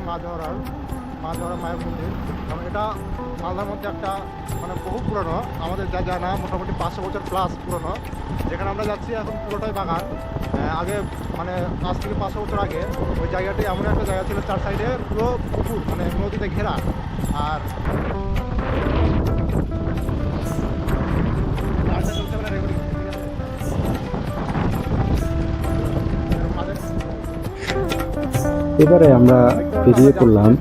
মা জহরা মায়ের মন্দির। কারণ এটা মালদার মধ্যে একটা মানে বহু পুরনো, আমাদের যা জানা মোটামুটি 500 বছর প্লাস পুরনো। যেখানে আমরা যাচ্ছি এখন পুরোটাই বাগান। আগে মানে আজ থেকে 500 বছর আগে ওই জায়গাটি এমন একটা জায়গা ছিল, চার সাইডে পুরো পুকুর মানে নদীতে ঘেরা। আর এবারে আমরা বেরিয়ে পড়লাম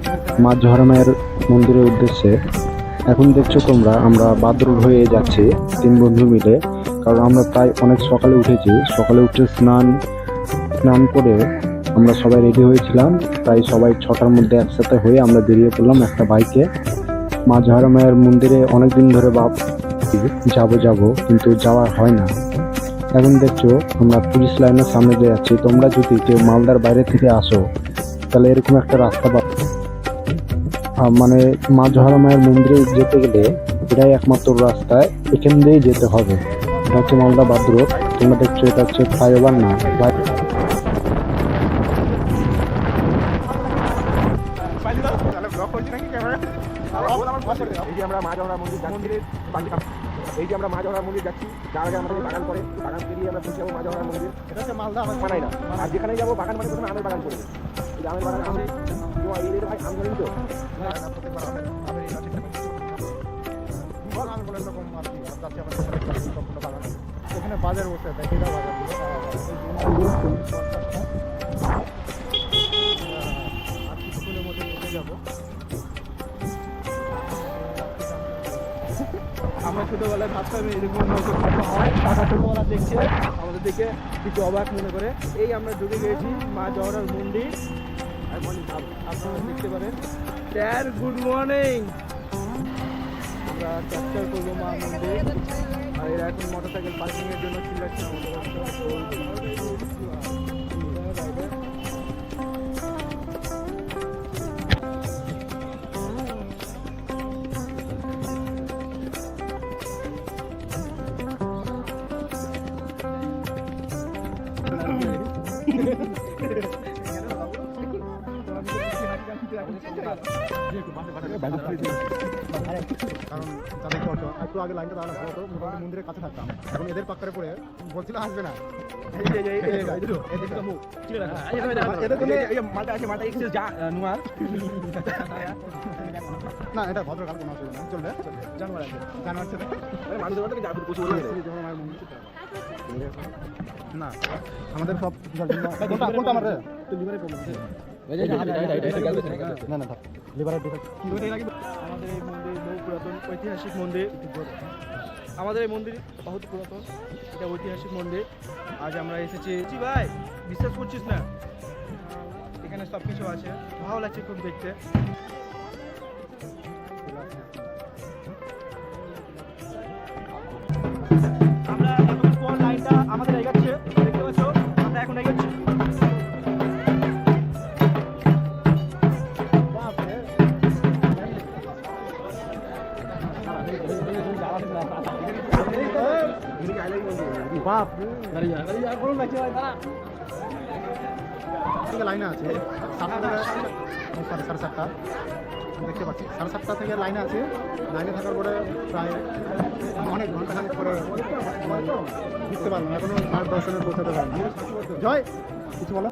মা জহরা মায়ের মন্দিরের উদ্দেশ্যে। এখন দেখছো তোমরা আমরা বাদরুল হয়ে যাচ্ছি 3 বন্ধু মিলে, কারণ আমরা প্রায় অনেক সকালে উঠেছি। সকালে উঠে স্নান করে আমরা সবাই রেডি হয়েছিলাম। প্রায় সবাই 6টার মধ্যে একসাথে হয়ে আমরা বেরিয়ে পড়লাম একটা বাইকে। মা জহরা মায়ের মন্দিরে অনেকদিন ধরে যাবো কিন্তু যাওয়া হয় না। এখন দেখছো আমরা পুলিশ লাইনের সামনে দিয়ে যাচ্ছি। তোমরা যদি কেউ মালদার বাইরে থেকে আসো তাহলে এরকম একটা রাস্তা পাবে, মানে মা জহরা মায়ের মন্দিরে যেতে গেলে এটাই একমাত্র রাস্তায়, এখান দিয়েই যেতে হবে। এটা হচ্ছে মালদা বাদরোড। তোমরা দেখছো এটা হচ্ছে ফ্লাইওভার না। এই যে আমরা মা জহরা মন্দির যাচ্ছি, যার আগে আমাদের বাগান করে, বাগান পেরিয়ে আমরা পৌঁছে যাবো মা জহরা মন্দির। এটা হচ্ছে মালদা মানাই না, আর যেখানে যাবো বাগান মানে প্রথমে আমের বাগান করবে। আমের বাগান আমি ভাই আম জানি তো এখানে বাজার বসে দেখি বাজার আর কিছুক্ষণের মধ্যে চলে যাবো। আমরা ছোটোবেলায় ভাবতাম এরকম হয়, টাকা ছোটোবেলা দেখছে আমাদের দেখে কিছু অবাক মনে করে। এই আমরা ঢুকে গিয়েছি মা জহরার মন্দির। আপনারা দেখতে পারেন। Sir good morning. আমরা ক্যাপচার করবো মা মন্দির। আর এরা এখন মোটরসাইকেল পার্কিংয়ের জন্য চিল্লাচ্ছে আমাদের। কারণ তাদেরকে একটু আগে লাইনটা দাঁড়ানো হতো, মোটামুটি মন্দিরের কাছে থাকতাম। এখন এদের পাক্কারে পড়ে বলছিল আসবে না। না এটা ভদ্রকাল কোনো অসুবিধা না, চলবে। না আমাদের সব কোনটা আমার লিভারের প্রবলেম আছে। না না লিভারের আমাদের এই মন্দির বহু পুরাতন ঐতিহাসিক মন্দির। আমাদের এই মন্দির বহুত পুরাতন, এটা ঐতিহাসিক মন্দির। আজ আমরা এসেছি ভাই, বিশ্বাস করছিস না, এখানে সব কিছু আছে, ভালো লাগছে খুব দেখতে। আমরা এতক্ষণ পর লাইনটা আমাদের এগোচ্ছে, দেখতে পাচ্ছ আমরা এখন এগোচ্ছি। লাইনে আছে 7:30 দেখতে পাচ্ছি, 7:30 থেকে লাইনে আছে। লাইনে থাকার পরে প্রায় অনেক ঘন্টাখানেক পরে বুঝতে পারলাম এখনো মার দর্শনে পৌঁছাতে পারলাম। জয় কিছু বলো।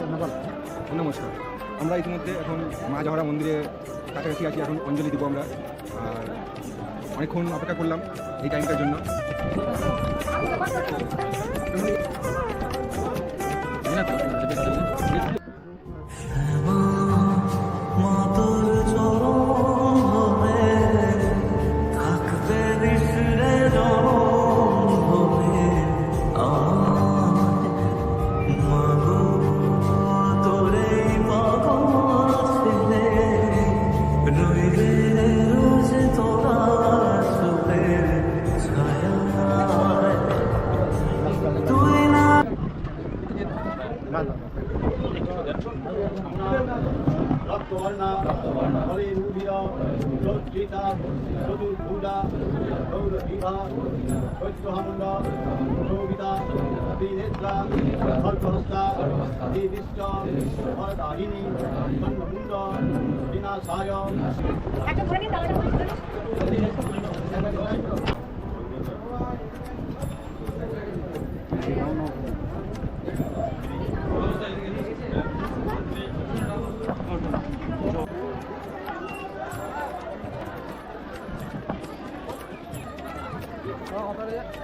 ধন্যবাদ। নমস্কার। আমরা ইতিমধ্যে এখন মা জহরা মন্দিরে কাছাকাছি আছি। এখন অঞ্জলি দিব আমরা, আর অনেকক্ষণ অপেক্ষা করলাম এই টাইমটার জন্য। রক্তবর্ণা হরিরূঢ় চর্চিতা চতুর্ভুজা গৌরবী শিবা চৈত্রহামুন্ডা শোভিতা বিনেত্রা সর্বহস্তা দেবিষ্ট ভরদাহিনী মন্মুন্ড বিনাশায় একটা ধরে নিন দাঁড়ানো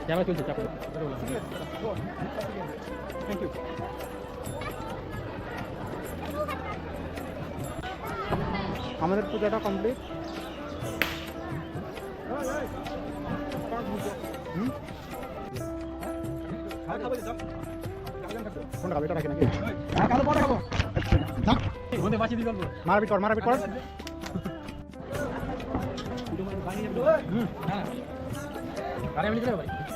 ক্যামেরা চলছে চাপ থ্যাংক ইউ আমাদের পূজাটা কমপ্লিট কোনটা খাবে এটা রাখি নাকি মারাপিট কর মারাপিট কর আরে আমি নিতে পারি